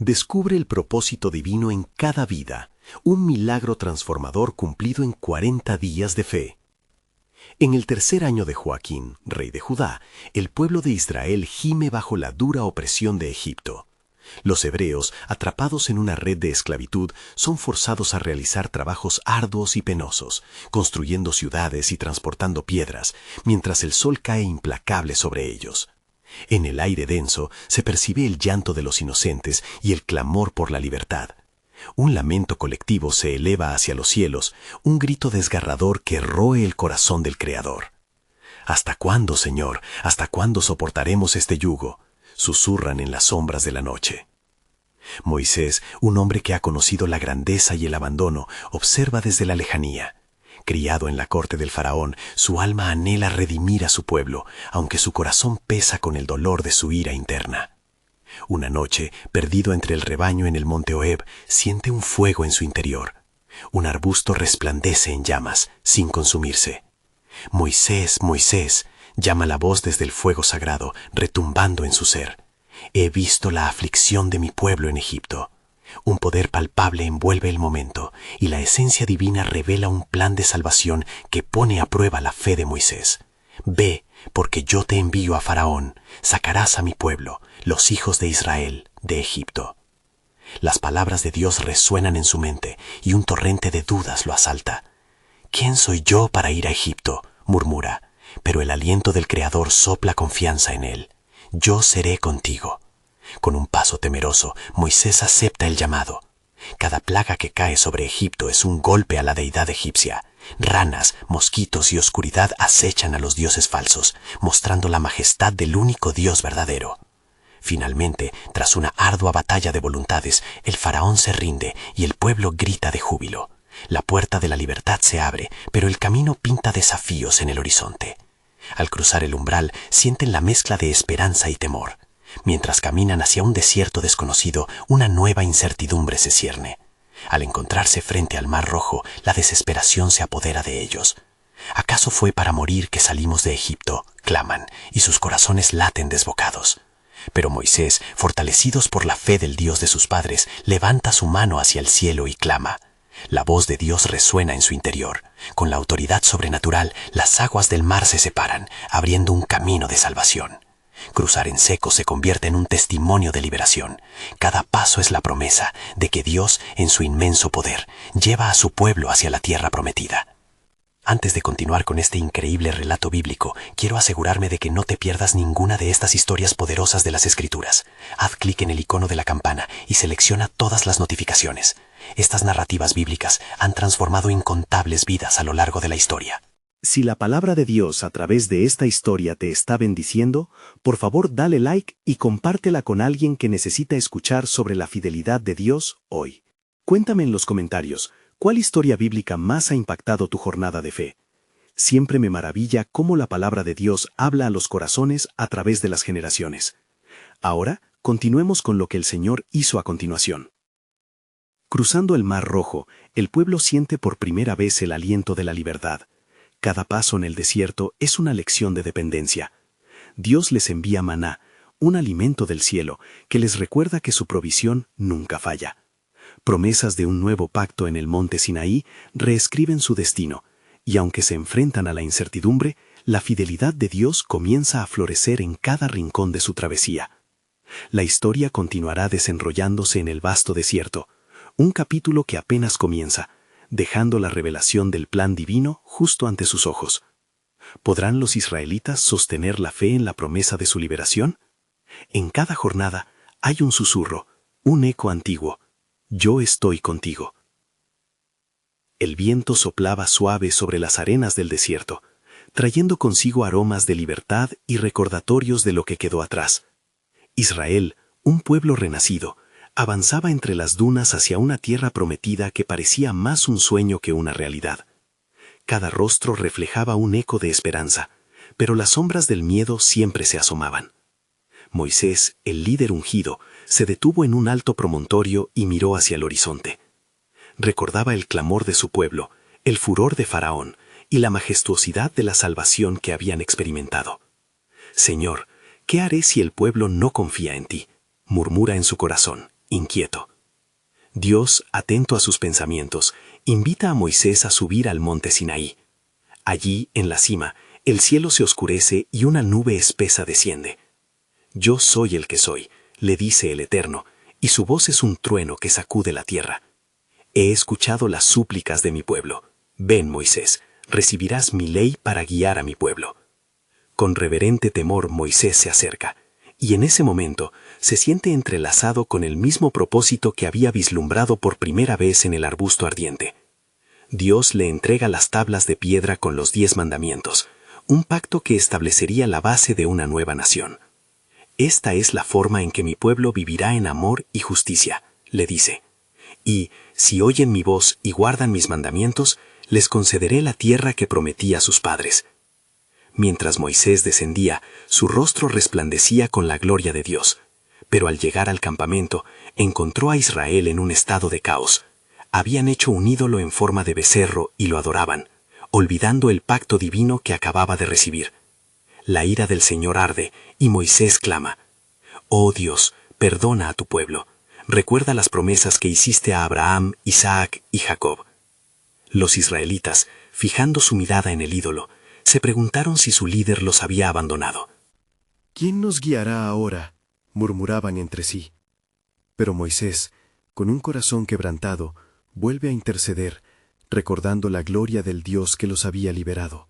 Descubre el propósito divino en cada vida, un milagro transformador cumplido en 40 días de fe. En el tercer año de Joaquín, rey de Judá, el pueblo de Israel gime bajo la dura opresión de Egipto. Los hebreos, atrapados en una red de esclavitud, son forzados a realizar trabajos arduos y penosos, construyendo ciudades y transportando piedras, mientras el sol cae implacable sobre ellos. En el aire denso se percibe el llanto de los inocentes y el clamor por la libertad. Un lamento colectivo se eleva hacia los cielos, un grito desgarrador que roe el corazón del Creador. ¿Hasta cuándo, Señor? ¿Hasta cuándo soportaremos este yugo? Susurran en las sombras de la noche. Moisés, un hombre que ha conocido la grandeza y el abandono, observa desde la lejanía. Criado en la corte del faraón, su alma anhela redimir a su pueblo, aunque su corazón pesa con el dolor de su ira interna. Una noche, perdido entre el rebaño en el monte Horeb, siente un fuego en su interior. Un arbusto resplandece en llamas, sin consumirse. «Moisés, Moisés», llama la voz desde el fuego sagrado, retumbando en su ser. «He visto la aflicción de mi pueblo en Egipto». Un poder palpable envuelve el momento, y la esencia divina revela un plan de salvación que pone a prueba la fe de Moisés. «Ve, porque yo te envío a Faraón, sacarás a mi pueblo, los hijos de Israel, de Egipto». Las palabras de Dios resuenan en su mente, y un torrente de dudas lo asalta. «¿Quién soy yo para ir a Egipto?», murmura, pero el aliento del Creador sopla confianza en él. «Yo seré contigo». Con un paso temeroso, Moisés acepta el llamado. Cada plaga que cae sobre Egipto es un golpe a la deidad egipcia. Ranas, mosquitos y oscuridad acechan a los dioses falsos, mostrando la majestad del único Dios verdadero. Finalmente, tras una ardua batalla de voluntades, el faraón se rinde y el pueblo grita de júbilo. La puerta de la libertad se abre, pero el camino pinta desafíos en el horizonte. Al cruzar el umbral, sienten la mezcla de esperanza y temor. Mientras caminan hacia un desierto desconocido, una nueva incertidumbre se cierne. Al encontrarse frente al Mar Rojo, la desesperación se apodera de ellos. «¿Acaso fue para morir que salimos de Egipto?», claman, y sus corazones laten desbocados. Pero Moisés, fortalecidos por la fe del Dios de sus padres, levanta su mano hacia el cielo y clama. La voz de Dios resuena en su interior. Con la autoridad sobrenatural, las aguas del mar se separan, abriendo un camino de salvación. Cruzar en seco se convierte en un testimonio de liberación. Cada paso es la promesa de que Dios, en su inmenso poder, lleva a su pueblo hacia la tierra prometida. Antes de continuar con este increíble relato bíblico, quiero asegurarme de que no te pierdas ninguna de estas historias poderosas de las Escrituras. Haz clic en el icono de la campana y selecciona todas las notificaciones. Estas narrativas bíblicas han transformado incontables vidas a lo largo de la historia. Si la palabra de Dios a través de esta historia te está bendiciendo, por favor dale like y compártela con alguien que necesita escuchar sobre la fidelidad de Dios hoy. Cuéntame en los comentarios, ¿cuál historia bíblica más ha impactado tu jornada de fe? Siempre me maravilla cómo la palabra de Dios habla a los corazones a través de las generaciones. Ahora, continuemos con lo que el Señor hizo a continuación. Cruzando el Mar Rojo, el pueblo siente por primera vez el aliento de la libertad. Cada paso en el desierto es una lección de dependencia. Dios les envía maná, un alimento del cielo, que les recuerda que su provisión nunca falla. Promesas de un nuevo pacto en el monte Sinaí reescriben su destino, y aunque se enfrentan a la incertidumbre, la fidelidad de Dios comienza a florecer en cada rincón de su travesía. La historia continuará desenrollándose en el vasto desierto, un capítulo que apenas comienza, dejando la revelación del plan divino justo ante sus ojos. ¿Podrán los israelitas sostener la fe en la promesa de su liberación? En cada jornada hay un susurro, un eco antiguo. Yo estoy contigo. El viento soplaba suave sobre las arenas del desierto, trayendo consigo aromas de libertad y recordatorios de lo que quedó atrás. Israel, un pueblo renacido, avanzaba entre las dunas hacia una tierra prometida que parecía más un sueño que una realidad. Cada rostro reflejaba un eco de esperanza, pero las sombras del miedo siempre se asomaban. Moisés, el líder ungido, se detuvo en un alto promontorio y miró hacia el horizonte. Recordaba el clamor de su pueblo, el furor de Faraón y la majestuosidad de la salvación que habían experimentado. «Señor, ¿qué haré si el pueblo no confía en ti?», murmura en su corazón, inquieto. Dios, atento a sus pensamientos, invita a Moisés a subir al monte Sinaí. Allí, en la cima, el cielo se oscurece y una nube espesa desciende. Yo soy el que soy, le dice el Eterno, y su voz es un trueno que sacude la tierra. He escuchado las súplicas de mi pueblo. Ven, Moisés, recibirás mi ley para guiar a mi pueblo. Con reverente temor Moisés se acerca, y en ese momento se siente entrelazado con el mismo propósito que había vislumbrado por primera vez en el arbusto ardiente. Dios le entrega las tablas de piedra con los 10 mandamientos, un pacto que establecería la base de una nueva nación. Esta es la forma en que mi pueblo vivirá en amor y justicia, le dice. Y, si oyen mi voz y guardan mis mandamientos, les concederé la tierra que prometí a sus padres. Mientras Moisés descendía, su rostro resplandecía con la gloria de Dios. Pero al llegar al campamento, encontró a Israel en un estado de caos. Habían hecho un ídolo en forma de becerro y lo adoraban, olvidando el pacto divino que acababa de recibir. La ira del Señor arde, y Moisés clama: «Oh Dios, perdona a tu pueblo. Recuerda las promesas que hiciste a Abraham, Isaac y Jacob». Los israelitas, fijando su mirada en el ídolo, se preguntaron si su líder los había abandonado. «¿Quién nos guiará ahora?», murmuraban entre sí. Pero Moisés, con un corazón quebrantado, vuelve a interceder, recordando la gloria del Dios que los había liberado.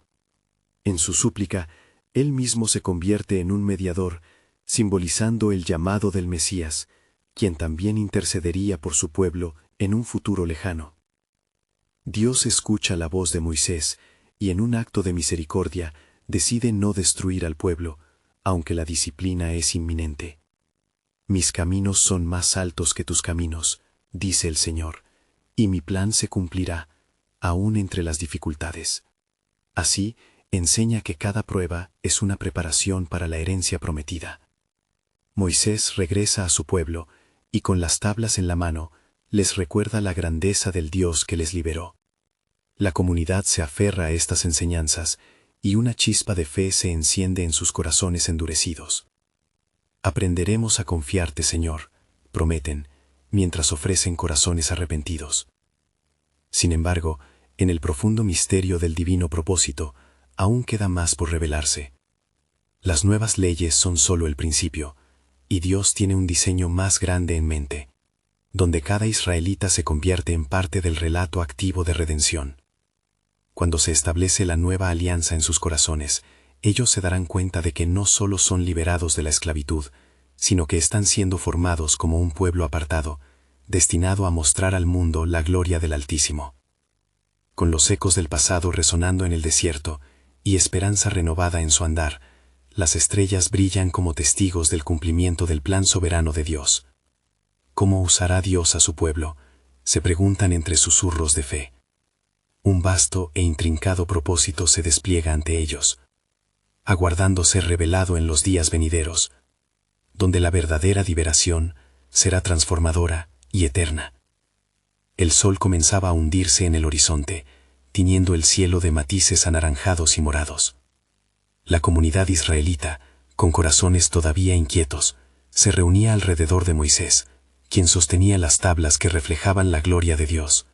En su súplica, él mismo se convierte en un mediador, simbolizando el llamado del Mesías, quien también intercedería por su pueblo en un futuro lejano. Dios escucha la voz de Moisés y en un acto de misericordia decide no destruir al pueblo, aunque la disciplina es inminente. «Mis caminos son más altos que tus caminos», dice el Señor, «y mi plan se cumplirá, aún entre las dificultades». Así, enseña que cada prueba es una preparación para la herencia prometida. Moisés regresa a su pueblo y con las tablas en la mano les recuerda la grandeza del Dios que les liberó. La comunidad se aferra a estas enseñanzas y una chispa de fe se enciende en sus corazones endurecidos. «Aprenderemos a confiarte, Señor», prometen, mientras ofrecen corazones arrepentidos. Sin embargo, en el profundo misterio del divino propósito, aún queda más por revelarse. Las nuevas leyes son solo el principio, y Dios tiene un diseño más grande en mente, donde cada israelita se convierte en parte del relato activo de redención. Cuando se establece la nueva alianza en sus corazones, ellos se darán cuenta de que no solo son liberados de la esclavitud, sino que están siendo formados como un pueblo apartado, destinado a mostrar al mundo la gloria del Altísimo. Con los ecos del pasado resonando en el desierto y esperanza renovada en su andar, las estrellas brillan como testigos del cumplimiento del plan soberano de Dios. ¿Cómo usará Dios a su pueblo?, se preguntan entre susurros de fe. Un vasto e intrincado propósito se despliega ante ellos, aguardando ser revelado en los días venideros, donde la verdadera liberación será transformadora y eterna. El sol comenzaba a hundirse en el horizonte, tiñendo el cielo de matices anaranjados y morados. La comunidad israelita, con corazones todavía inquietos, se reunía alrededor de Moisés, quien sostenía las tablas que reflejaban la gloria de Dios.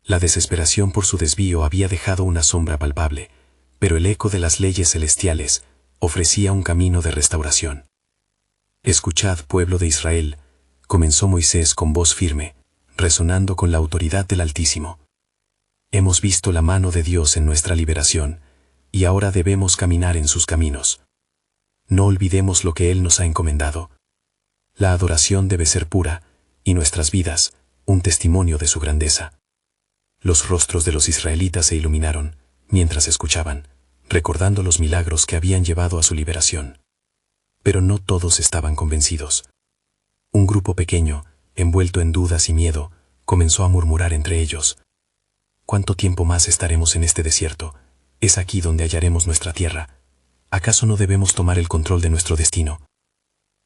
La desesperación por su desvío había dejado una sombra palpable, pero el eco de las leyes celestiales ofrecía un camino de restauración. «Escuchad, pueblo de Israel», comenzó Moisés con voz firme, resonando con la autoridad del Altísimo. «Hemos visto la mano de Dios en nuestra liberación, y ahora debemos caminar en sus caminos. No olvidemos lo que Él nos ha encomendado. La adoración debe ser pura, y nuestras vidas, un testimonio de su grandeza». Los rostros de los israelitas se iluminaron, mientras escuchaban, recordando los milagros que habían llevado a su liberación. Pero no todos estaban convencidos. Un grupo pequeño, envuelto en dudas y miedo, comenzó a murmurar entre ellos: «¿Cuánto tiempo más estaremos en este desierto? Es aquí donde hallaremos nuestra tierra. ¿Acaso no debemos tomar el control de nuestro destino?».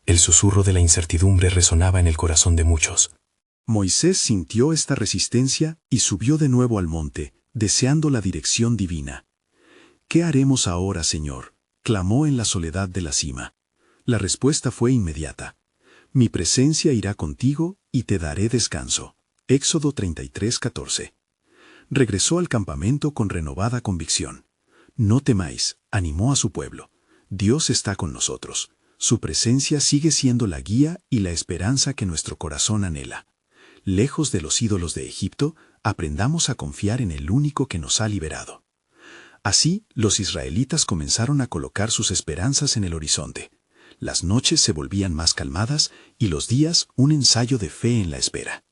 El susurro de la incertidumbre resonaba en el corazón de muchos. Moisés sintió esta resistencia y subió de nuevo al monte, deseando la dirección divina. «¿Qué haremos ahora, Señor?», clamó en la soledad de la cima. La respuesta fue inmediata. Mi presencia irá contigo y te daré descanso. Éxodo 33:14. Regresó al campamento con renovada convicción. No temáis, animó a su pueblo. Dios está con nosotros. Su presencia sigue siendo la guía y la esperanza que nuestro corazón anhela. Lejos de los ídolos de Egipto, aprendamos a confiar en el único que nos ha liberado. Así, los israelitas comenzaron a colocar sus esperanzas en el horizonte. Las noches se volvían más calmadas y los días un ensayo de fe en la espera.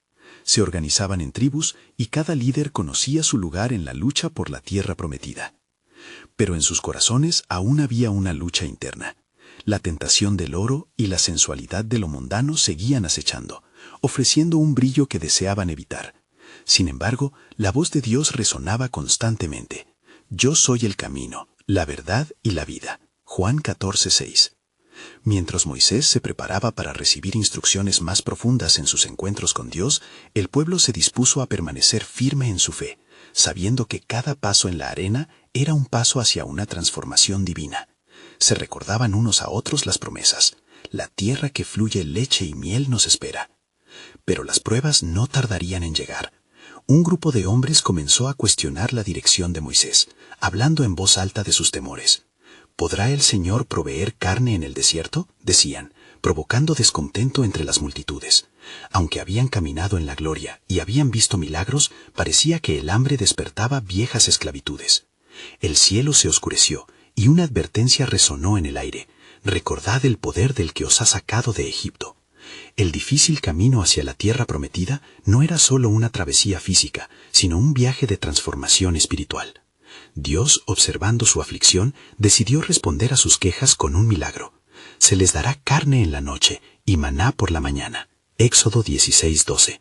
Se organizaban en tribus y cada líder conocía su lugar en la lucha por la tierra prometida. Pero en sus corazones aún había una lucha interna. La tentación del oro y la sensualidad de lo mundano seguían acechando, ofreciendo un brillo que deseaban evitar. Sin embargo, la voz de Dios resonaba constantemente. Yo soy el camino, la verdad y la vida. Juan 14:6. Mientras Moisés se preparaba para recibir instrucciones más profundas en sus encuentros con Dios, el pueblo se dispuso a permanecer firme en su fe, sabiendo que cada paso en la arena era un paso hacia una transformación divina. Se recordaban unos a otros las promesas. La tierra que fluye leche y miel nos espera. Pero las pruebas no tardarían en llegar. Un grupo de hombres comenzó a cuestionar la dirección de Moisés, hablando en voz alta de sus temores. ¿Podrá el Señor proveer carne en el desierto?, decían, provocando descontento entre las multitudes. Aunque habían caminado en la gloria y habían visto milagros, parecía que el hambre despertaba viejas esclavitudes. El cielo se oscureció y una advertencia resonó en el aire. Recordad el poder del que os ha sacado de Egipto. El difícil camino hacia la tierra prometida no era solo una travesía física, sino un viaje de transformación espiritual. Dios, observando su aflicción, decidió responder a sus quejas con un milagro. Se les dará carne en la noche y maná por la mañana. Éxodo 16:12.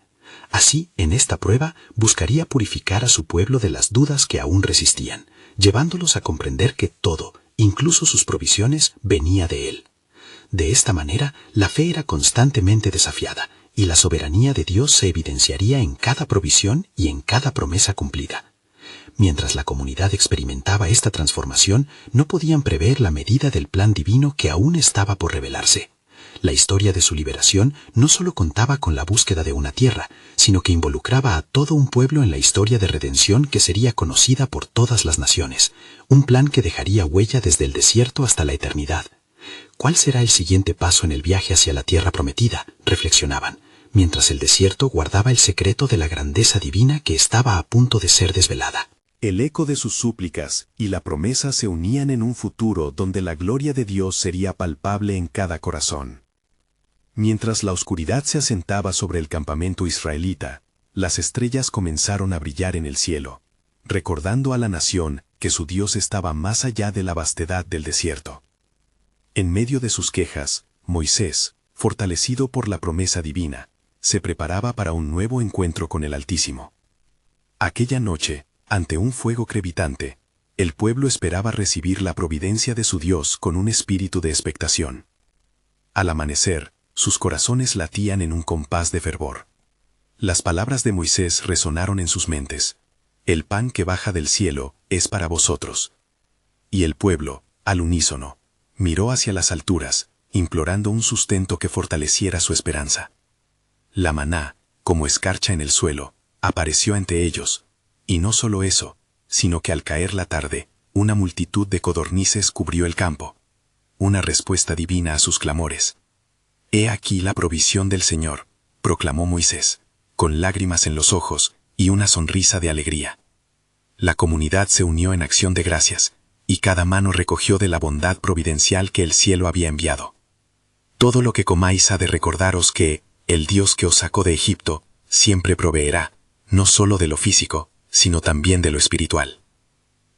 Así, en esta prueba, buscaría purificar a su pueblo de las dudas que aún resistían, llevándolos a comprender que todo, incluso sus provisiones, venía de Él. De esta manera, la fe era constantemente desafiada, y la soberanía de Dios se evidenciaría en cada provisión y en cada promesa cumplida. Mientras la comunidad experimentaba esta transformación, no podían prever la medida del plan divino que aún estaba por revelarse. La historia de su liberación no solo contaba con la búsqueda de una tierra, sino que involucraba a todo un pueblo en la historia de redención que sería conocida por todas las naciones, un plan que dejaría huella desde el desierto hasta la eternidad. ¿Cuál será el siguiente paso en el viaje hacia la tierra prometida?, reflexionaban, mientras el desierto guardaba el secreto de la grandeza divina que estaba a punto de ser desvelada. El eco de sus súplicas y la promesa se unían en un futuro donde la gloria de Dios sería palpable en cada corazón. Mientras la oscuridad se asentaba sobre el campamento israelita, las estrellas comenzaron a brillar en el cielo, recordando a la nación que su Dios estaba más allá de la vastedad del desierto. En medio de sus quejas, Moisés, fortalecido por la promesa divina, se preparaba para un nuevo encuentro con el Altísimo. Aquella noche, ante un fuego crepitante, el pueblo esperaba recibir la providencia de su Dios con un espíritu de expectación. Al amanecer, sus corazones latían en un compás de fervor. Las palabras de Moisés resonaron en sus mentes. El pan que baja del cielo es para vosotros. Y el pueblo, al unísono, miró hacia las alturas, implorando un sustento que fortaleciera su esperanza. La maná, como escarcha en el suelo, apareció ante ellos. Y no solo eso, sino que al caer la tarde, una multitud de codornices cubrió el campo. Una respuesta divina a sus clamores. «He aquí la provisión del Señor», proclamó Moisés, con lágrimas en los ojos y una sonrisa de alegría. La comunidad se unió en acción de gracias, y cada mano recogió de la bondad providencial que el cielo había enviado. Todo lo que comáis ha de recordaros que, el Dios que os sacó de Egipto, siempre proveerá, no solo de lo físico, sino también de lo espiritual.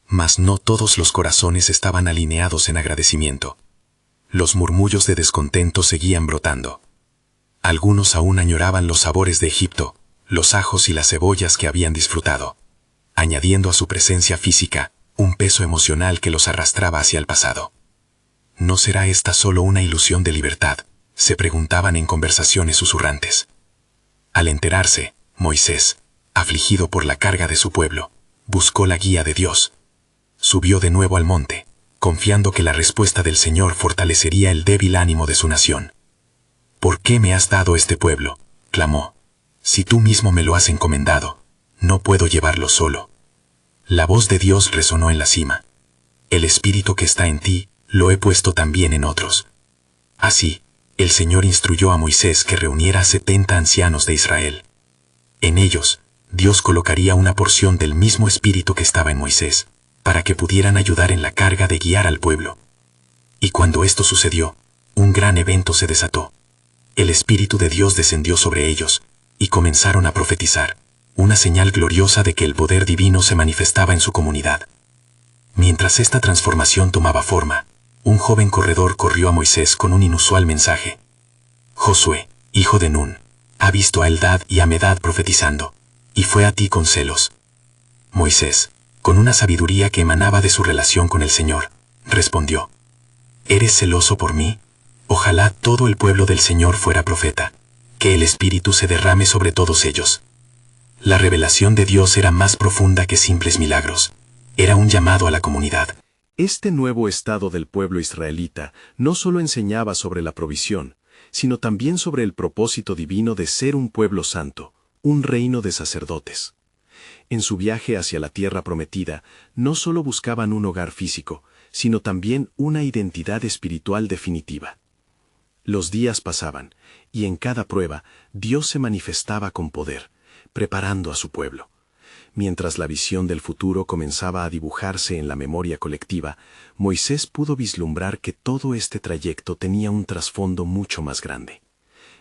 Mas no todos los corazones estaban alineados en agradecimiento. Los murmullos de descontento seguían brotando. Algunos aún añoraban los sabores de Egipto, los ajos y las cebollas que habían disfrutado, añadiendo a su presencia física un peso emocional que los arrastraba hacia el pasado. ¿No será esta solo una ilusión de libertad?, se preguntaban en conversaciones susurrantes. Al enterarse, Moisés, afligido por la carga de su pueblo, buscó la guía de Dios. Subió de nuevo al monte, confiando que la respuesta del Señor fortalecería el débil ánimo de su nación. ¿Por qué me has dado este pueblo?, clamó. Si tú mismo me lo has encomendado, no puedo llevarlo solo. La voz de Dios resonó en la cima. El espíritu que está en ti, lo he puesto también en otros. Así, el Señor instruyó a Moisés que reuniera a 70 ancianos de Israel. En ellos, Dios colocaría una porción del mismo espíritu que estaba en Moisés, para que pudieran ayudar en la carga de guiar al pueblo. Y cuando esto sucedió, un gran evento se desató. El Espíritu de Dios descendió sobre ellos, y comenzaron a profetizar, una señal gloriosa de que el poder divino se manifestaba en su comunidad. Mientras esta transformación tomaba forma, un joven corredor corrió a Moisés con un inusual mensaje. Josué, hijo de Nun, ha visto a Eldad y a Medad profetizando, y fue a ti con celos. Moisés, con una sabiduría que emanaba de su relación con el Señor, respondió: ¿Eres celoso por mí? Ojalá todo el pueblo del Señor fuera profeta, que el Espíritu se derrame sobre todos ellos. La revelación de Dios era más profunda que simples milagros. Era un llamado a la comunidad. Este nuevo estado del pueblo israelita no solo enseñaba sobre la provisión, sino también sobre el propósito divino de ser un pueblo santo, un reino de sacerdotes. En su viaje hacia la tierra prometida, no solo buscaban un hogar físico, sino también una identidad espiritual definitiva. Los días pasaban, y en cada prueba, Dios se manifestaba con poder, preparando a su pueblo. Mientras la visión del futuro comenzaba a dibujarse en la memoria colectiva, Moisés pudo vislumbrar que todo este trayecto tenía un trasfondo mucho más grande.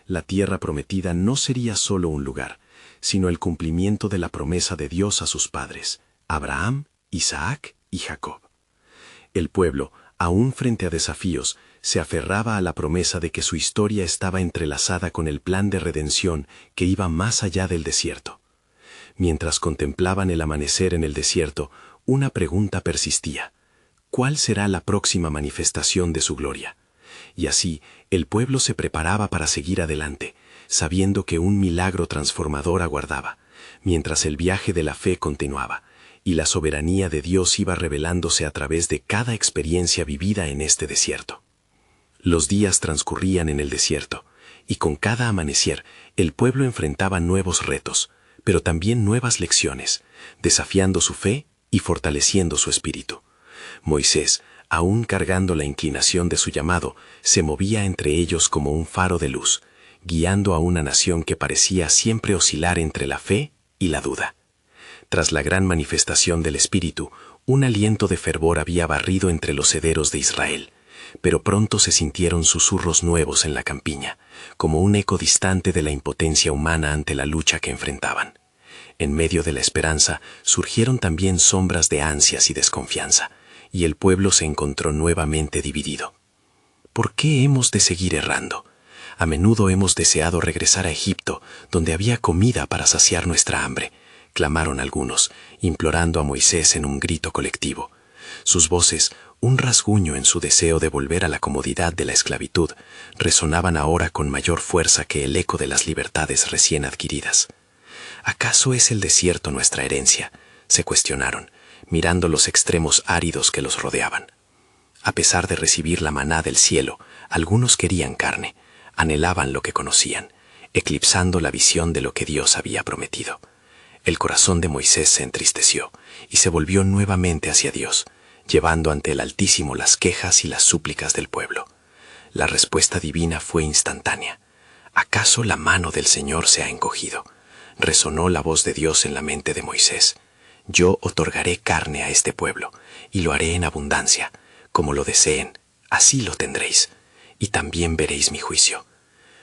La tierra prometida no sería solo un lugar, sino el cumplimiento de la promesa de Dios a sus padres, Abraham, Isaac y Jacob. El pueblo, aún frente a desafíos, se aferraba a la promesa de que su historia estaba entrelazada con el plan de redención que iba más allá del desierto. Mientras contemplaban el amanecer en el desierto, una pregunta persistía: ¿cuál será la próxima manifestación de su gloria? Y así, el pueblo se preparaba para seguir adelante, sabiendo que un milagro transformador aguardaba, mientras el viaje de la fe continuaba, y la soberanía de Dios iba revelándose a través de cada experiencia vivida en este desierto. Los días transcurrían en el desierto, y con cada amanecer, el pueblo enfrentaba nuevos retos, pero también nuevas lecciones, desafiando su fe y fortaleciendo su espíritu. Moisés, aún cargando la inclinación de su llamado, se movía entre ellos como un faro de luz, guiando a una nación que parecía siempre oscilar entre la fe y la duda. Tras la gran manifestación del Espíritu, un aliento de fervor había barrido entre los herederos de Israel, pero pronto se sintieron susurros nuevos en la campiña, como un eco distante de la impotencia humana ante la lucha que enfrentaban. En medio de la esperanza surgieron también sombras de ansias y desconfianza, y el pueblo se encontró nuevamente dividido. ¿Por qué hemos de seguir errando? A menudo hemos deseado regresar a Egipto, donde había comida para saciar nuestra hambre, clamaron algunos, implorando a Moisés en un grito colectivo. Sus voces, un rasguño en su deseo de volver a la comodidad de la esclavitud, resonaban ahora con mayor fuerza que el eco de las libertades recién adquiridas. ¿Acaso es el desierto nuestra herencia?, se cuestionaron, mirando los extremos áridos que los rodeaban. A pesar de recibir la maná del cielo, algunos querían carne, anhelaban lo que conocían, eclipsando la visión de lo que Dios había prometido. El corazón de Moisés se entristeció y se volvió nuevamente hacia Dios, llevando ante el Altísimo las quejas y las súplicas del pueblo. La respuesta divina fue instantánea. ¿Acaso la mano del Señor se ha encogido? Resonó la voz de Dios en la mente de Moisés. Yo otorgaré carne a este pueblo, y lo haré en abundancia. Como lo deseen, así lo tendréis, y también veréis mi juicio.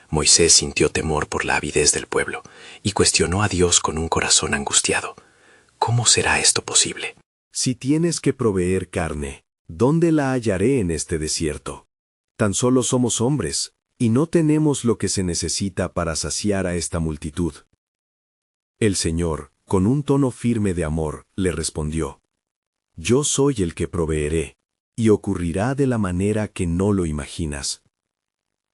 Moisés sintió temor por la avidez del pueblo, y cuestionó a Dios con un corazón angustiado. ¿Cómo será esto posible? Si tienes que proveer carne, ¿dónde la hallaré en este desierto? Tan solo somos hombres, y no tenemos lo que se necesita para saciar a esta multitud. El Señor, con un tono firme de amor, le respondió: Yo soy el que proveeré, y ocurrirá de la manera que no lo imaginas.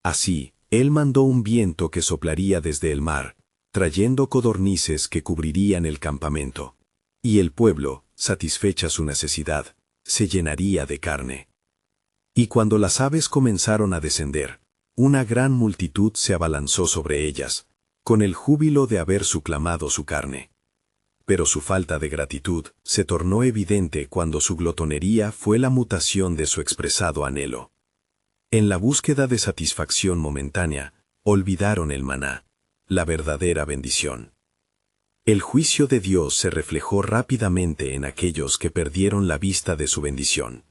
Así, Él mandó un viento que soplaría desde el mar, trayendo codornices que cubrirían el campamento. Y el pueblo, satisfecha su necesidad, se llenaría de carne. Y cuando las aves comenzaron a descender, una gran multitud se abalanzó sobre ellas, con el júbilo de haber suclamado su carne. Pero su falta de gratitud se tornó evidente cuando su glotonería fue la mutación de su expresado anhelo. En la búsqueda de satisfacción momentánea, olvidaron el maná, la verdadera bendición. El juicio de Dios se reflejó rápidamente en aquellos que perdieron la vista de su bendición.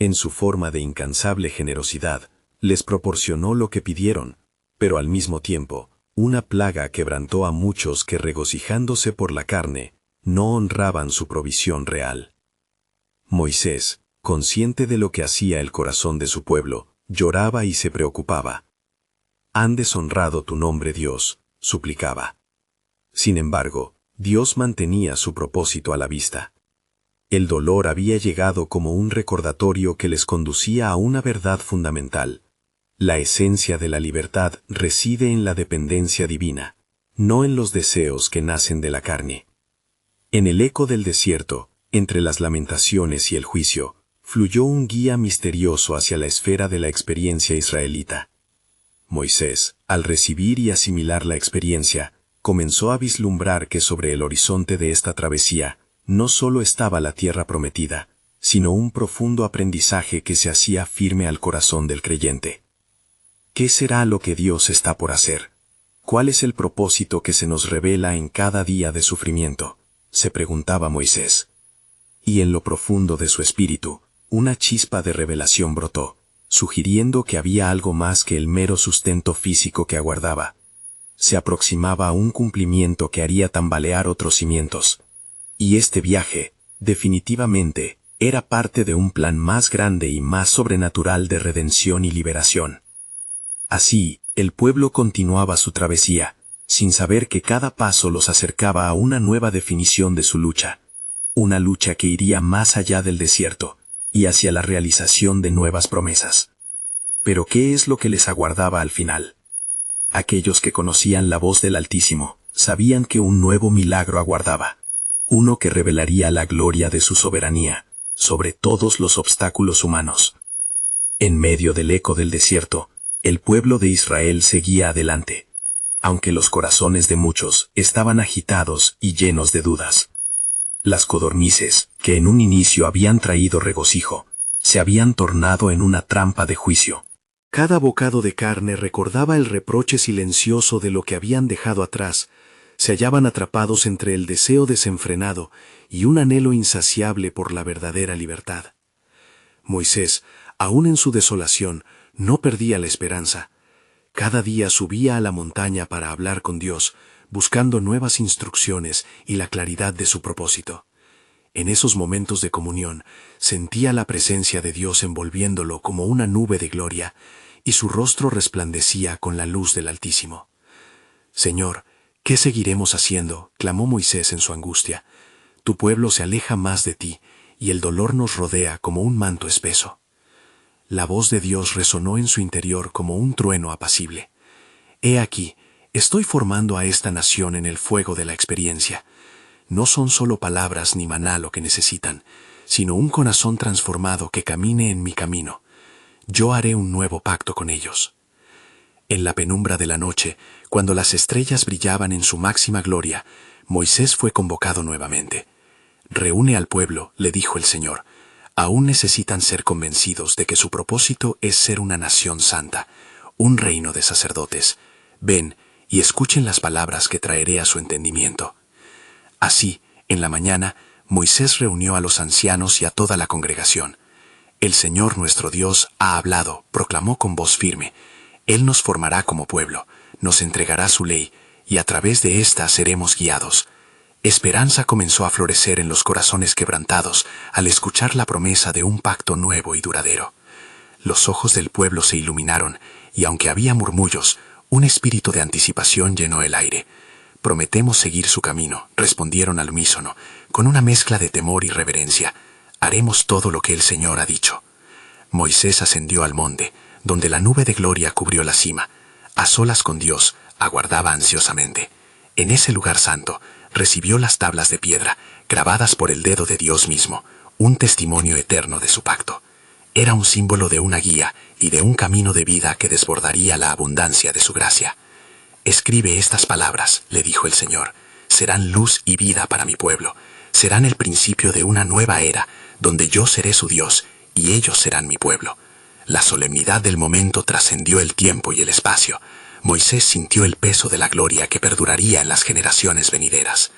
En su forma de incansable generosidad, les proporcionó lo que pidieron, pero al mismo tiempo, una plaga quebrantó a muchos que regocijándose por la carne, no honraban su provisión real. Moisés, consciente de lo que hacía el corazón de su pueblo, lloraba y se preocupaba. «Han deshonrado tu nombre, Dios», suplicaba. Sin embargo, Dios mantenía su propósito a la vista. El dolor había llegado como un recordatorio que les conducía a una verdad fundamental. La esencia de la libertad reside en la dependencia divina, no en los deseos que nacen de la carne. En el eco del desierto, entre las lamentaciones y el juicio, fluyó un guía misterioso hacia la esfera de la experiencia israelita. Moisés, al recibir y asimilar la experiencia, comenzó a vislumbrar que sobre el horizonte de esta travesía no solo estaba la tierra prometida, sino un profundo aprendizaje que se hacía firme al corazón del creyente. ¿Qué será lo que Dios está por hacer? ¿Cuál es el propósito que se nos revela en cada día de sufrimiento?, se preguntaba Moisés. Y en lo profundo de su espíritu, una chispa de revelación brotó, sugiriendo que había algo más que el mero sustento físico que aguardaba. Se aproximaba a un cumplimiento que haría tambalear otros cimientos. Y este viaje, definitivamente, era parte de un plan más grande y más sobrenatural de redención y liberación. Así, el pueblo continuaba su travesía, sin saber que cada paso los acercaba a una nueva definición de su lucha. Una lucha que iría más allá del desierto, y hacia la realización de nuevas promesas. Pero ¿qué es lo que les aguardaba al final? Aquellos que conocían la voz del Altísimo, sabían que un nuevo milagro aguardaba. Uno que revelaría la gloria de su soberanía, sobre todos los obstáculos humanos. En medio del eco del desierto, el pueblo de Israel seguía adelante, aunque los corazones de muchos estaban agitados y llenos de dudas. Las codornices, que en un inicio habían traído regocijo, se habían tornado en una trampa de juicio. Cada bocado de carne recordaba el reproche silencioso de lo que habían dejado atrás. Se hallaban atrapados entre el deseo desenfrenado y un anhelo insaciable por la verdadera libertad. Moisés, aún en su desolación, no perdía la esperanza. Cada día subía a la montaña para hablar con Dios, buscando nuevas instrucciones y la claridad de su propósito. En esos momentos de comunión, sentía la presencia de Dios envolviéndolo como una nube de gloria, y su rostro resplandecía con la luz del Altísimo. «Señor, ¿qué seguiremos haciendo?», clamó Moisés en su angustia. «Tu pueblo se aleja más de ti, y el dolor nos rodea como un manto espeso». La voz de Dios resonó en su interior como un trueno apacible. «He aquí, estoy formando a esta nación en el fuego de la experiencia. No son solo palabras ni maná lo que necesitan, sino un corazón transformado que camine en mi camino. Yo haré un nuevo pacto con ellos». En la penumbra de la noche, cuando las estrellas brillaban en su máxima gloria, Moisés fue convocado nuevamente. «Reúne al pueblo», le dijo el Señor. «Aún necesitan ser convencidos de que su propósito es ser una nación santa, un reino de sacerdotes. Ven y escuchen las palabras que traeré a su entendimiento». Así, en la mañana, Moisés reunió a los ancianos y a toda la congregación. «El Señor nuestro Dios ha hablado», proclamó con voz firme. «Él nos formará como pueblo, nos entregará su ley, y a través de ésta seremos guiados». Esperanza comenzó a florecer en los corazones quebrantados al escuchar la promesa de un pacto nuevo y duradero. Los ojos del pueblo se iluminaron, y aunque había murmullos, un espíritu de anticipación llenó el aire. «Prometemos seguir su camino», respondieron al unísono, con una mezcla de temor y reverencia. «Haremos todo lo que el Señor ha dicho». Moisés ascendió al monte, donde la nube de gloria cubrió la cima. A solas con Dios, aguardaba ansiosamente. En ese lugar santo, recibió las tablas de piedra, grabadas por el dedo de Dios mismo, un testimonio eterno de su pacto. Era un símbolo de una guía y de un camino de vida que desbordaría la abundancia de su gracia. «Escribe estas palabras», le dijo el Señor, «serán luz y vida para mi pueblo, serán el principio de una nueva era, donde yo seré su Dios y ellos serán mi pueblo». La solemnidad del momento trascendió el tiempo y el espacio. Moisés sintió el peso de la gloria que perduraría en las generaciones venideras.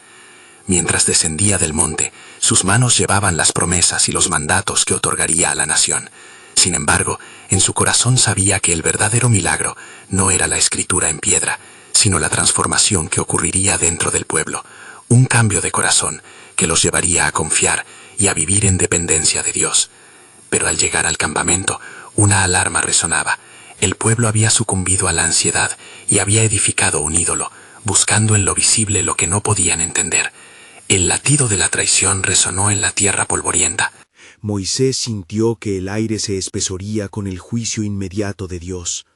Mientras descendía del monte, sus manos llevaban las promesas y los mandatos que otorgaría a la nación. Sin embargo, en su corazón sabía que el verdadero milagro no era la escritura en piedra, sino la transformación que ocurriría dentro del pueblo, un cambio de corazón que los llevaría a confiar y a vivir en dependencia de Dios. Pero al llegar al campamento, una alarma resonaba. El pueblo había sucumbido a la ansiedad y había edificado un ídolo, buscando en lo visible lo que no podían entender. El latido de la traición resonó en la tierra polvorienta. Moisés sintió que el aire se espesoría con el juicio inmediato de Dios.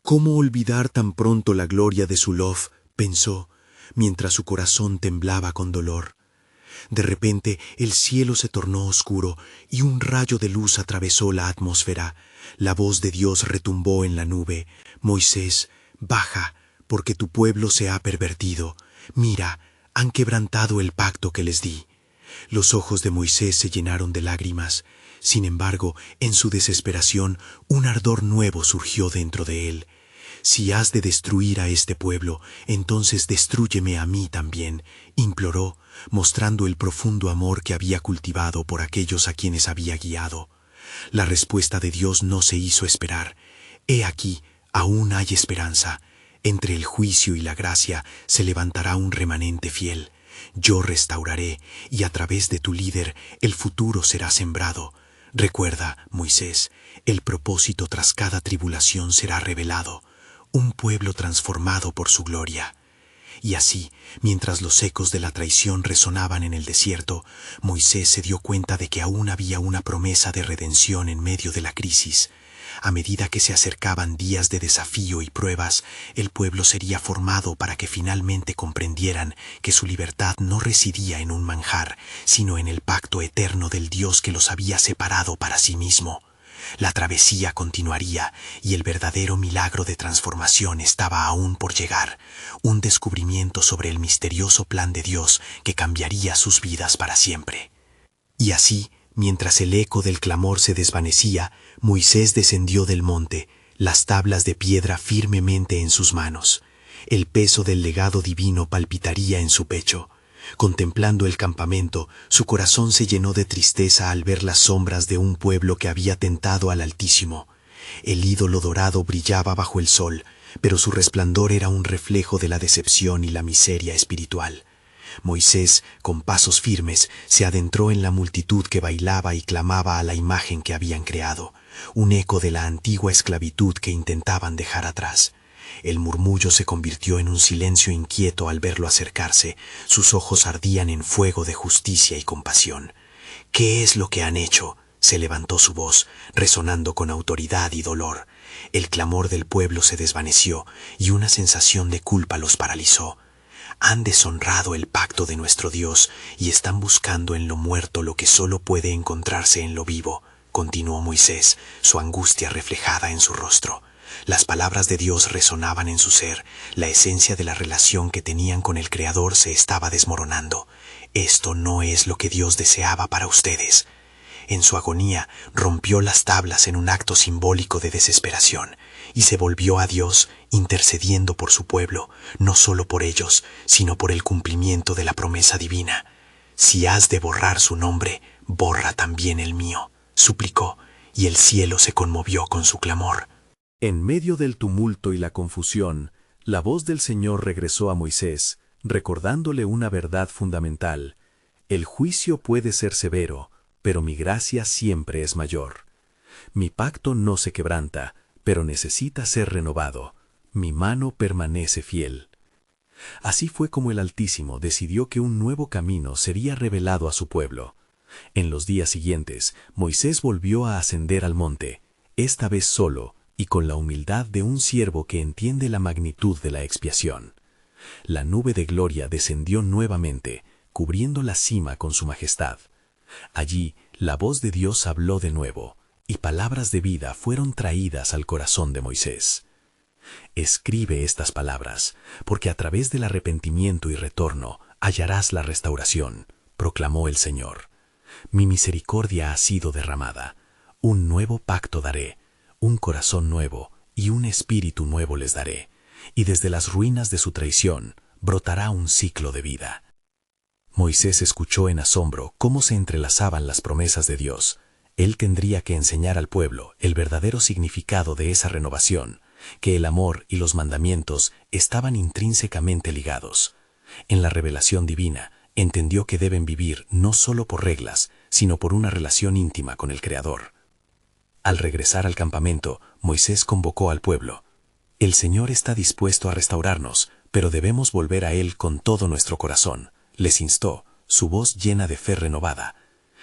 ¿Cómo olvidar tan pronto la gloria de su lof?, pensó, mientras su corazón temblaba con dolor. De repente el cielo se tornó oscuro y un rayo de luz atravesó la atmósfera. La voz de Dios retumbó en la nube. «Moisés, baja, porque tu pueblo se ha pervertido. Mira, han quebrantado el pacto que les di». Los ojos de Moisés se llenaron de lágrimas. Sin embargo, en su desesperación, un ardor nuevo surgió dentro de él. «Si has de destruir a este pueblo, entonces destrúyeme a mí también», imploró, mostrando el profundo amor que había cultivado por aquellos a quienes había guiado. La respuesta de Dios no se hizo esperar. «He aquí, aún hay esperanza. Entre el juicio y la gracia se levantará un remanente fiel. Yo restauraré, y a través de tu líder el futuro será sembrado. Recuerda, Moisés, el propósito tras cada tribulación será revelado, un pueblo transformado por su gloria». Y así, mientras los ecos de la traición resonaban en el desierto, Moisés se dio cuenta de que aún había una promesa de redención en medio de la crisis. A medida que se acercaban días de desafío y pruebas, el pueblo sería formado para que finalmente comprendieran que su libertad no residía en un manjar, sino en el pacto eterno del Dios que los había separado para sí mismo. La travesía continuaría y el verdadero milagro de transformación estaba aún por llegar, un descubrimiento sobre el misterioso plan de Dios que cambiaría sus vidas para siempre. Y así, mientras el eco del clamor se desvanecía, Moisés descendió del monte, las tablas de piedra firmemente en sus manos. El peso del legado divino palpitaría en su pecho. Contemplando el campamento, su corazón se llenó de tristeza al ver las sombras de un pueblo que había tentado al Altísimo. El ídolo dorado brillaba bajo el sol, pero su resplandor era un reflejo de la decepción y la miseria espiritual. Moisés, con pasos firmes, se adentró en la multitud que bailaba y clamaba a la imagen que habían creado, un eco de la antigua esclavitud que intentaban dejar atrás. El murmullo se convirtió en un silencio inquieto al verlo acercarse. Sus ojos ardían en fuego de justicia y compasión. «¿Qué es lo que han hecho?», se levantó su voz, resonando con autoridad y dolor. El clamor del pueblo se desvaneció y una sensación de culpa los paralizó. «Han deshonrado el pacto de nuestro Dios y están buscando en lo muerto lo que solo puede encontrarse en lo vivo», continuó Moisés, su angustia reflejada en su rostro. Las palabras de Dios resonaban en su ser. La esencia de la relación que tenían con el Creador se estaba desmoronando. Esto no es lo que Dios deseaba para ustedes. En su agonía, rompió las tablas en un acto simbólico de desesperación y se volvió a Dios intercediendo por su pueblo, no solo por ellos, sino por el cumplimiento de la promesa divina. «Si has de borrar su nombre, borra también el mío», suplicó, y el cielo se conmovió con su clamor. En medio del tumulto y la confusión, la voz del Señor regresó a Moisés, recordándole una verdad fundamental: el juicio puede ser severo, pero mi gracia siempre es mayor. Mi pacto no se quebranta, pero necesita ser renovado. Mi mano permanece fiel. Así fue como el Altísimo decidió que un nuevo camino sería revelado a su pueblo. En los días siguientes, Moisés volvió a ascender al monte, esta vez solo, y con la humildad de un siervo que entiende la magnitud de la expiación. La nube de gloria descendió nuevamente, cubriendo la cima con su majestad. Allí, la voz de Dios habló de nuevo, y palabras de vida fueron traídas al corazón de Moisés. Escribe estas palabras, porque a través del arrepentimiento y retorno hallarás la restauración, proclamó el Señor. Mi misericordia ha sido derramada, un nuevo pacto daré, un corazón nuevo y un espíritu nuevo les daré, y desde las ruinas de su traición brotará un ciclo de vida. Moisés escuchó en asombro cómo se entrelazaban las promesas de Dios. Él tendría que enseñar al pueblo el verdadero significado de esa renovación, que el amor y los mandamientos estaban intrínsecamente ligados. En la revelación divina, entendió que deben vivir no solo por reglas, sino por una relación íntima con el Creador. Al regresar al campamento, Moisés convocó al pueblo. El Señor está dispuesto a restaurarnos, pero debemos volver a Él con todo nuestro corazón, les instó, su voz llena de fe renovada.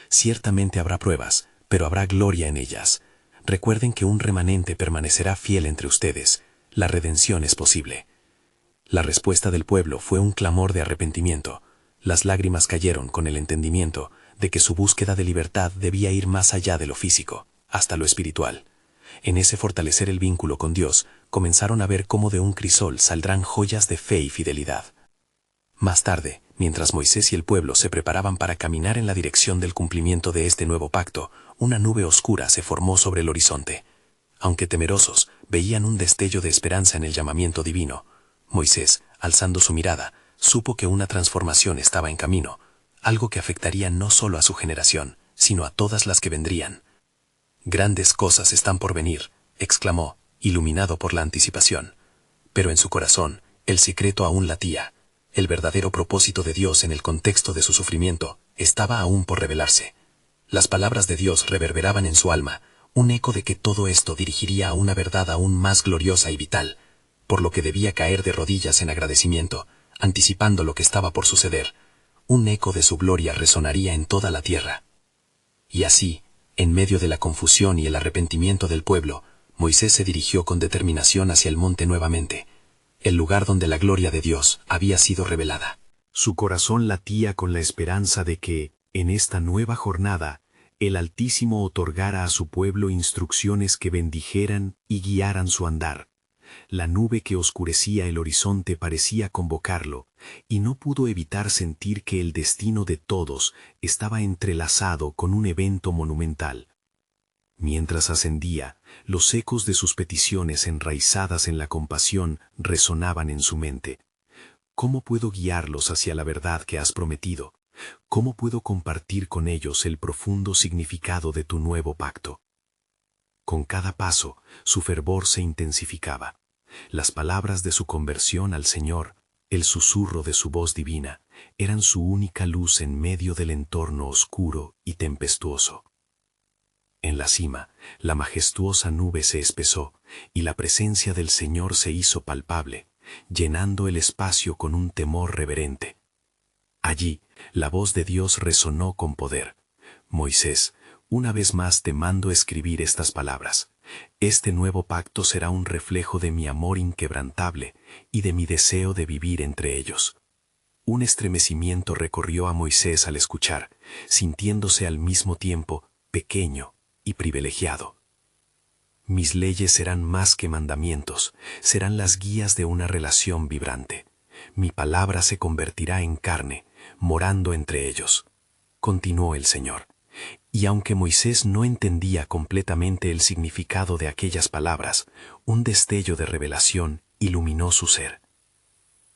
Ciertamente habrá pruebas, pero habrá gloria en ellas. Recuerden que un remanente permanecerá fiel entre ustedes. La redención es posible. La respuesta del pueblo fue un clamor de arrepentimiento. Las lágrimas cayeron con el entendimiento de que su búsqueda de libertad debía ir más allá de lo físico, hasta lo espiritual. En ese fortalecer el vínculo con Dios, comenzaron a ver cómo de un crisol saldrán joyas de fe y fidelidad. Más tarde, mientras Moisés y el pueblo se preparaban para caminar en la dirección del cumplimiento de este nuevo pacto, una nube oscura se formó sobre el horizonte. Aunque temerosos, veían un destello de esperanza en el llamamiento divino. Moisés, alzando su mirada, supo que una transformación estaba en camino, algo que afectaría no solo a su generación, sino a todas las que vendrían. «Grandes cosas están por venir», exclamó, iluminado por la anticipación. Pero en su corazón, el secreto aún latía. El verdadero propósito de Dios en el contexto de su sufrimiento estaba aún por revelarse. Las palabras de Dios reverberaban en su alma, un eco de que todo esto dirigiría a una verdad aún más gloriosa y vital, por lo que debía caer de rodillas en agradecimiento, anticipando lo que estaba por suceder. Un eco de su gloria resonaría en toda la tierra. Y así, en medio de la confusión y el arrepentimiento del pueblo, Moisés se dirigió con determinación hacia el monte nuevamente, el lugar donde la gloria de Dios había sido revelada. Su corazón latía con la esperanza de que, en esta nueva jornada, el Altísimo otorgara a su pueblo instrucciones que bendijeran y guiaran su andar. La nube que oscurecía el horizonte parecía convocarlo, y no pudo evitar sentir que el destino de todos estaba entrelazado con un evento monumental. Mientras ascendía, los ecos de sus peticiones enraizadas en la compasión resonaban en su mente. ¿Cómo puedo guiarlos hacia la verdad que has prometido? ¿Cómo puedo compartir con ellos el profundo significado de tu nuevo pacto? Con cada paso, su fervor se intensificaba. Las palabras de su conversión al Señor, el susurro de su voz divina, eran su única luz en medio del entorno oscuro y tempestuoso. En la cima, la majestuosa nube se espesó, y la presencia del Señor se hizo palpable, llenando el espacio con un temor reverente. Allí, la voz de Dios resonó con poder. Moisés, una vez más te mando escribir estas palabras. Este nuevo pacto será un reflejo de mi amor inquebrantable y de mi deseo de vivir entre ellos. Un estremecimiento recorrió a Moisés al escuchar, sintiéndose al mismo tiempo pequeño y privilegiado. Mis leyes serán más que mandamientos, serán las guías de una relación vibrante. Mi palabra se convertirá en carne, morando entre ellos. Continuó el Señor. Y aunque Moisés no entendía completamente el significado de aquellas palabras, un destello de revelación iluminó su ser.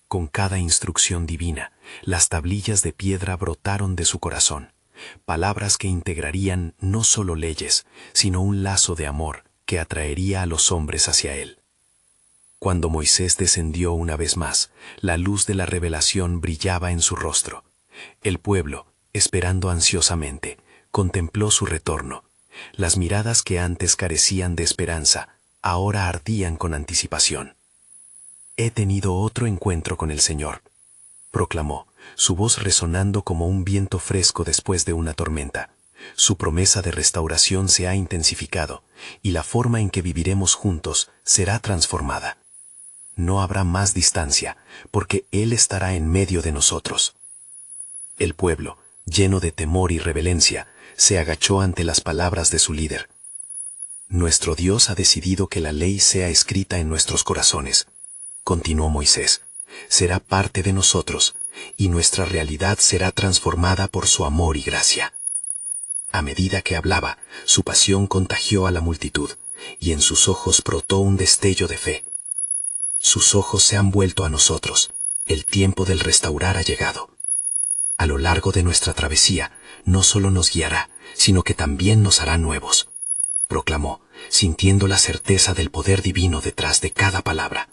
Con cada instrucción divina, las tablillas de piedra brotaron de su corazón, palabras que integrarían no solo leyes, sino un lazo de amor que atraería a los hombres hacia él. Cuando Moisés descendió una vez más, la luz de la revelación brillaba en su rostro. El pueblo, esperando ansiosamente, contempló su retorno. Las miradas que antes carecían de esperanza, ahora ardían con anticipación. He tenido otro encuentro con el Señor, proclamó, su voz resonando como un viento fresco después de una tormenta. Su promesa de restauración se ha intensificado, y la forma en que viviremos juntos será transformada. No habrá más distancia, porque Él estará en medio de nosotros. El pueblo, lleno de temor y reverencia, se agachó ante las palabras de su líder. Nuestro Dios ha decidido que la ley sea escrita en nuestros corazones, continuó Moisés. Será parte de nosotros, y nuestra realidad será transformada por su amor y gracia. A medida que hablaba, su pasión contagió a la multitud, y en sus ojos brotó un destello de fe. Sus ojos se han vuelto a nosotros, el tiempo del restaurar ha llegado. A lo largo de nuestra travesía, no solo nos guiará, sino que también nos hará nuevos, proclamó, sintiendo la certeza del poder divino detrás de cada palabra.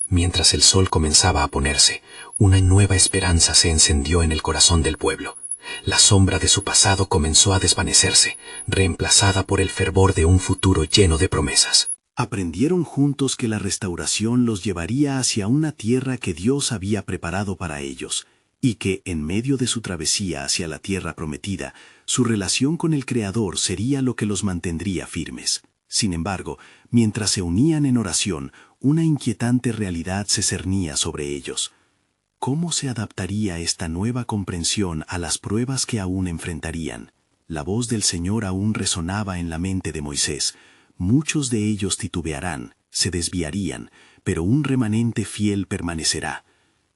Mientras el sol comenzaba a ponerse, una nueva esperanza se encendió en el corazón del pueblo. La sombra de su pasado comenzó a desvanecerse, reemplazada por el fervor de un futuro lleno de promesas. Aprendieron juntos que la restauración los llevaría hacia una tierra que Dios había preparado para ellos, y que, en medio de su travesía hacia la tierra prometida, su relación con el Creador sería lo que los mantendría firmes. Sin embargo, mientras se unían en oración, una inquietante realidad se cernía sobre ellos. ¿Cómo se adaptaría esta nueva comprensión a las pruebas que aún enfrentarían? La voz del Señor aún resonaba en la mente de Moisés. Muchos de ellos titubearán, se desviarían, pero un remanente fiel permanecerá.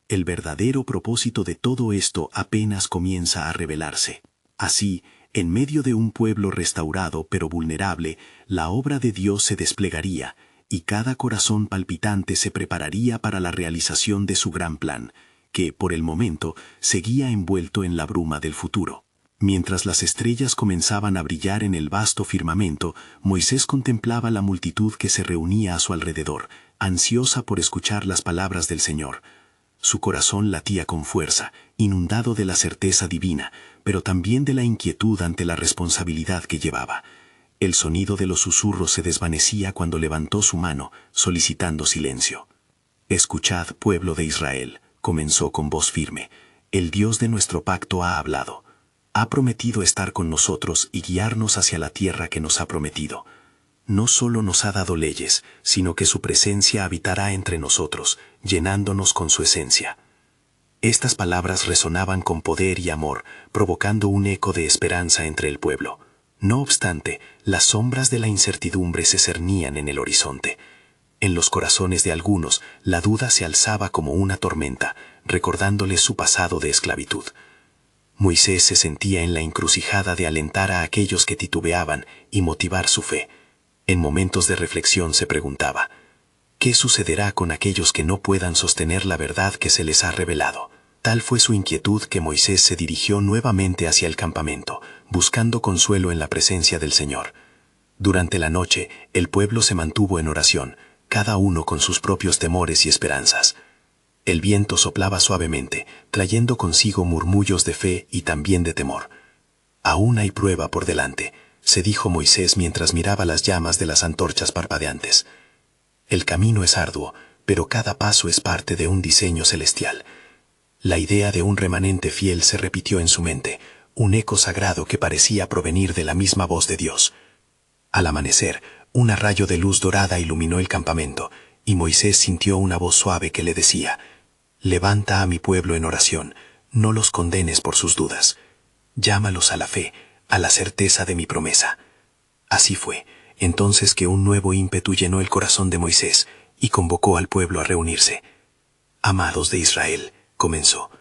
El verdadero propósito de todo esto apenas comienza a revelarse. Así, en medio de un pueblo restaurado pero vulnerable, la obra de Dios se desplegaría, y cada corazón palpitante se prepararía para la realización de su gran plan, que, por el momento, seguía envuelto en la bruma del futuro. Mientras las estrellas comenzaban a brillar en el vasto firmamento, Moisés contemplaba la multitud que se reunía a su alrededor, ansiosa por escuchar las palabras del Señor. Su corazón latía con fuerza, inundado de la certeza divina, pero también de la inquietud ante la responsabilidad que llevaba. El sonido de los susurros se desvanecía cuando levantó su mano, solicitando silencio. «Escuchad, pueblo de Israel», comenzó con voz firme, «el Dios de nuestro pacto ha hablado. Ha prometido estar con nosotros y guiarnos hacia la tierra que nos ha prometido. No solo nos ha dado leyes, sino que su presencia habitará entre nosotros, llenándonos con su esencia». Estas palabras resonaban con poder y amor, provocando un eco de esperanza entre el pueblo. No obstante, las sombras de la incertidumbre se cernían en el horizonte. En los corazones de algunos, la duda se alzaba como una tormenta, recordándoles su pasado de esclavitud. Moisés se sentía en la encrucijada de alentar a aquellos que titubeaban y motivar su fe. En momentos de reflexión se preguntaba, ¿qué sucederá con aquellos que no puedan sostener la verdad que se les ha revelado? Tal fue su inquietud que Moisés se dirigió nuevamente hacia el campamento, buscando consuelo en la presencia del Señor. Durante la noche, el pueblo se mantuvo en oración, cada uno con sus propios temores y esperanzas. El viento soplaba suavemente, trayendo consigo murmullos de fe y también de temor. «Aún hay prueba por delante», se dijo Moisés mientras miraba las llamas de las antorchas parpadeantes. «El camino es arduo, pero cada paso es parte de un diseño celestial». La idea de un remanente fiel se repitió en su mente, un eco sagrado que parecía provenir de la misma voz de Dios. Al amanecer, un rayo de luz dorada iluminó el campamento, y Moisés sintió una voz suave que le decía, «Levanta a mi pueblo en oración, no los condenes por sus dudas. Llámalos a la fe, a la certeza de mi promesa». Así fue, entonces que un nuevo ímpetu llenó el corazón de Moisés, y convocó al pueblo a reunirse. «Amados de Israel», comenzó,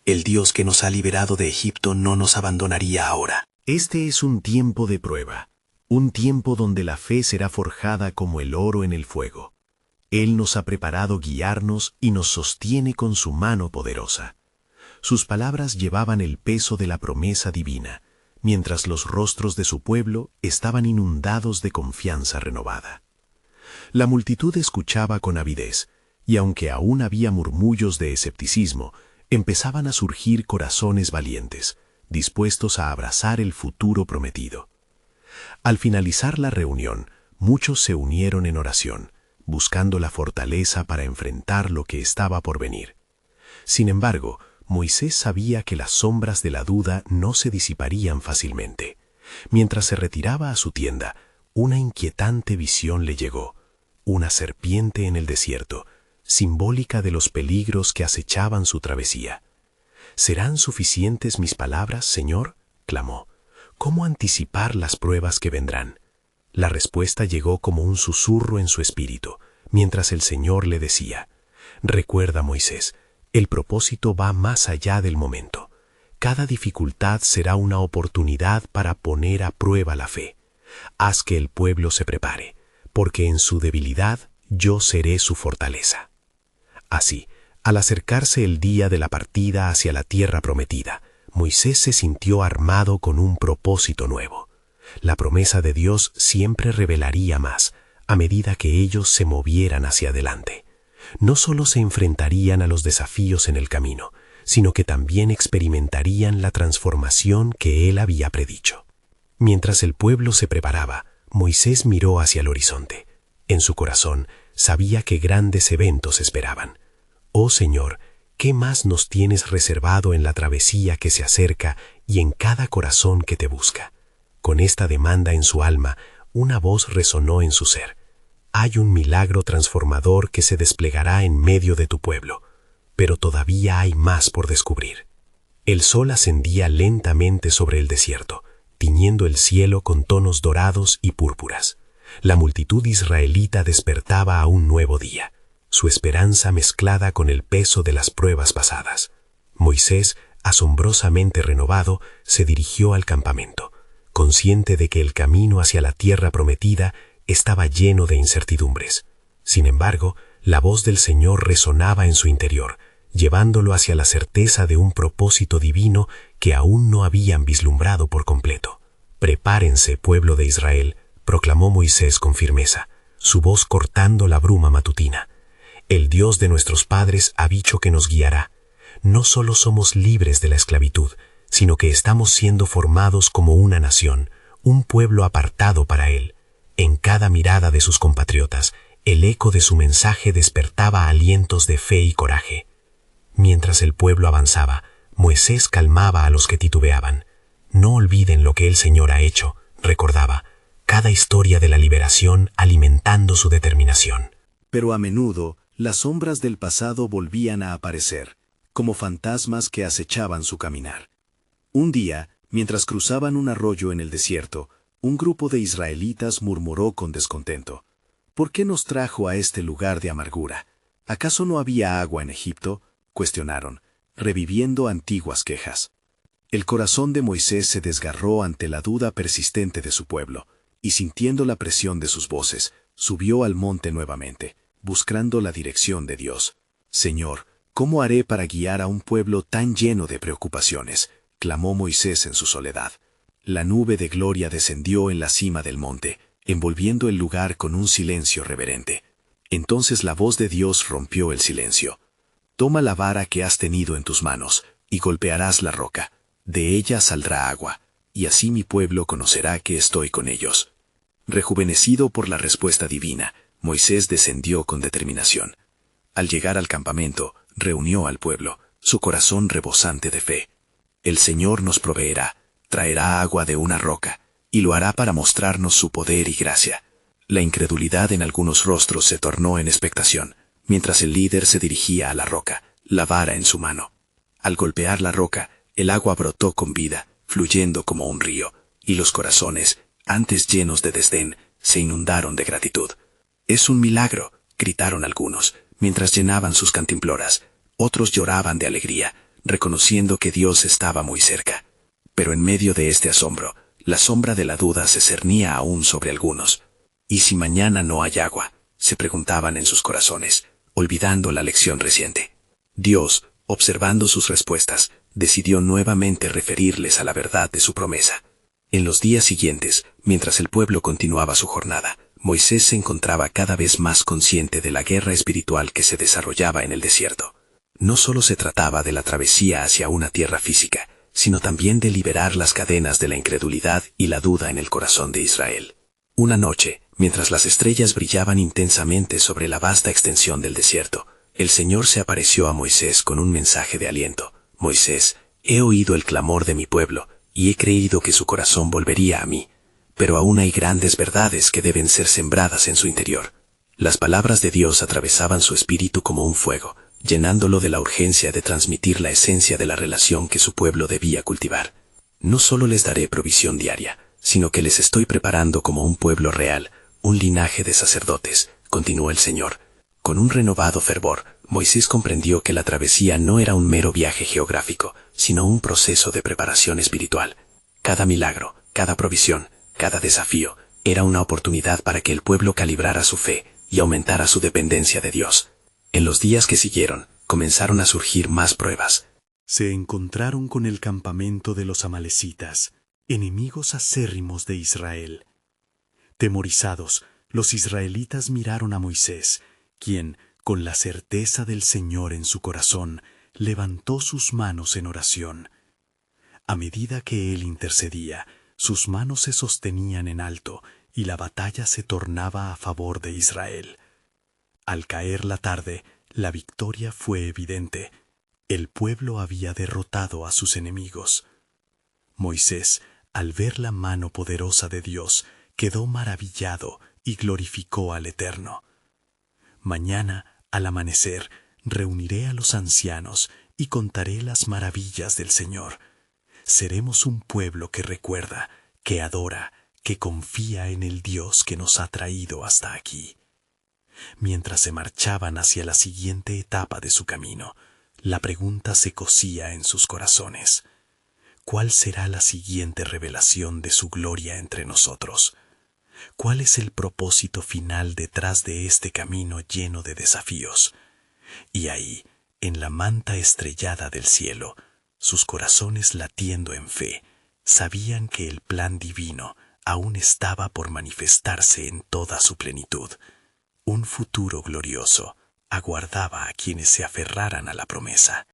«el Dios que nos ha liberado de Egipto no nos abandonaría ahora». Este es un tiempo de prueba, un tiempo donde la fe será forjada como el oro en el fuego. Él nos ha preparado guiarnos y nos sostiene con su mano poderosa. Sus palabras llevaban el peso de la promesa divina, mientras los rostros de su pueblo estaban inundados de confianza renovada. La multitud escuchaba con avidez, y aunque aún había murmullos de escepticismo, empezaban a surgir corazones valientes, dispuestos a abrazar el futuro prometido. Al finalizar la reunión, muchos se unieron en oración, buscando la fortaleza para enfrentar lo que estaba por venir. Sin embargo, Moisés sabía que las sombras de la duda no se disiparían fácilmente. Mientras se retiraba a su tienda, una inquietante visión le llegó, una serpiente en el desierto, simbólica de los peligros que acechaban su travesía. «¿Serán suficientes mis palabras, Señor?», clamó. «¿Cómo anticipar las pruebas que vendrán?». La respuesta llegó como un susurro en su espíritu, mientras el Señor le decía: «Recuerda, Moisés, el propósito va más allá del momento. Cada dificultad será una oportunidad para poner a prueba la fe. Haz que el pueblo se prepare, porque en su debilidad yo seré su fortaleza». Así, al acercarse el día de la partida hacia la tierra prometida, Moisés se sintió armado con un propósito nuevo. La promesa de Dios siempre revelaría más a medida que ellos se movieran hacia adelante. No solo se enfrentarían a los desafíos en el camino, sino que también experimentarían la transformación que él había predicho. Mientras el pueblo se preparaba, Moisés miró hacia el horizonte. En su corazón sabía que grandes eventos esperaban. «Oh Señor, ¿qué más nos tienes reservado en la travesía que se acerca y en cada corazón que te busca?» Con esta demanda en su alma, una voz resonó en su ser: «Hay un milagro transformador que se desplegará en medio de tu pueblo, pero todavía hay más por descubrir». El sol ascendía lentamente sobre el desierto, tiñendo el cielo con tonos dorados y púrpuras. La multitud israelita despertaba a un nuevo día, su esperanza mezclada con el peso de las pruebas pasadas. Moisés, asombrosamente renovado, se dirigió al campamento, consciente de que el camino hacia la tierra prometida estaba lleno de incertidumbres. Sin embargo, la voz del Señor resonaba en su interior, llevándolo hacia la certeza de un propósito divino que aún no habían vislumbrado por completo. «Prepárense, pueblo de Israel», proclamó Moisés con firmeza, su voz cortando la bruma matutina. «El Dios de nuestros padres ha dicho que nos guiará. No solo somos libres de la esclavitud, sino que estamos siendo formados como una nación, un pueblo apartado para Él». En cada mirada de sus compatriotas, el eco de su mensaje despertaba alientos de fe y coraje. Mientras el pueblo avanzaba, Moisés calmaba a los que titubeaban. «No olviden lo que el Señor ha hecho», recordaba, cada historia de la liberación alimentando su determinación. Pero a menudo, las sombras del pasado volvían a aparecer, como fantasmas que acechaban su caminar. Un día, mientras cruzaban un arroyo en el desierto, un grupo de israelitas murmuró con descontento: «¿Por qué nos trajo a este lugar de amargura? ¿Acaso no había agua en Egipto?», cuestionaron, reviviendo antiguas quejas. El corazón de Moisés se desgarró ante la duda persistente de su pueblo, y sintiendo la presión de sus voces, subió al monte nuevamente, buscando la dirección de Dios. «Señor, ¿cómo haré para guiar a un pueblo tan lleno de preocupaciones?», clamó Moisés en su soledad. La nube de gloria descendió en la cima del monte, envolviendo el lugar con un silencio reverente. Entonces la voz de Dios rompió el silencio. «Toma la vara que has tenido en tus manos, y golpearás la roca. De ella saldrá agua, y así mi pueblo conocerá que estoy con ellos». Rejuvenecido por la respuesta divina, Moisés descendió con determinación. Al llegar al campamento, reunió al pueblo, su corazón rebosante de fe. «El Señor nos proveerá, traerá agua de una roca, y lo hará para mostrarnos su poder y gracia». La incredulidad en algunos rostros se tornó en expectación, mientras el líder se dirigía a la roca, la vara en su mano. Al golpear la roca, el agua brotó con vida, fluyendo como un río, y los corazones, antes llenos de desdén, se inundaron de gratitud. «Es un milagro», gritaron algunos, mientras llenaban sus cantimploras. Otros lloraban de alegría, reconociendo que Dios estaba muy cerca. Pero en medio de este asombro, la sombra de la duda se cernía aún sobre algunos. «¿Y si mañana no hay agua?», se preguntaban en sus corazones, olvidando la lección reciente. Dios, observando sus respuestas, decidió nuevamente referirles a la verdad de su promesa. En los días siguientes, mientras el pueblo continuaba su jornada, Moisés se encontraba cada vez más consciente de la guerra espiritual que se desarrollaba en el desierto. No solo se trataba de la travesía hacia una tierra física, sino también de liberar las cadenas de la incredulidad y la duda en el corazón de Israel. Una noche, mientras las estrellas brillaban intensamente sobre la vasta extensión del desierto, el Señor se apareció a Moisés con un mensaje de aliento. «Moisés, he oído el clamor de mi pueblo, y he creído que su corazón volvería a mí. Pero aún hay grandes verdades que deben ser sembradas en su interior». Las palabras de Dios atravesaban su espíritu como un fuego, llenándolo de la urgencia de transmitir la esencia de la relación que su pueblo debía cultivar. «No solo les daré provisión diaria, sino que les estoy preparando como un pueblo real, un linaje de sacerdotes, continuó el Señor. Con un renovado fervor, Moisés comprendió que la travesía no era un mero viaje geográfico, sino un proceso de preparación espiritual. Cada milagro, cada provisión, cada desafío, era una oportunidad para que el pueblo calibrara su fe y aumentara su dependencia de Dios. En los días que siguieron, comenzaron a surgir más pruebas. Se encontraron con el campamento de los amalecitas, enemigos acérrimos de Israel. Temorizados, los israelitas miraron a Moisés, quien, con la certeza del Señor en su corazón, levantó sus manos en oración. A medida que él intercedía, sus manos se sostenían en alto y la batalla se tornaba a favor de Israel. Al caer la tarde, la victoria fue evidente. El pueblo había derrotado a sus enemigos. Moisés, al ver la mano poderosa de Dios, quedó maravillado y glorificó al Eterno. Mañana, al amanecer, reuniré a los ancianos y contaré las maravillas del Señor. Seremos un pueblo que recuerda, que adora, que confía en el Dios que nos ha traído hasta aquí. Mientras se marchaban hacia la siguiente etapa de su camino, la pregunta se cosía en sus corazones. ¿Cuál será la siguiente revelación de su gloria entre nosotros? ¿Cuál es el propósito final detrás de este camino lleno de desafíos? Y ahí, en la manta estrellada del cielo, sus corazones latiendo en fe, sabían que el plan divino aún estaba por manifestarse en toda su plenitud. Un futuro glorioso aguardaba a quienes se aferraran a la promesa.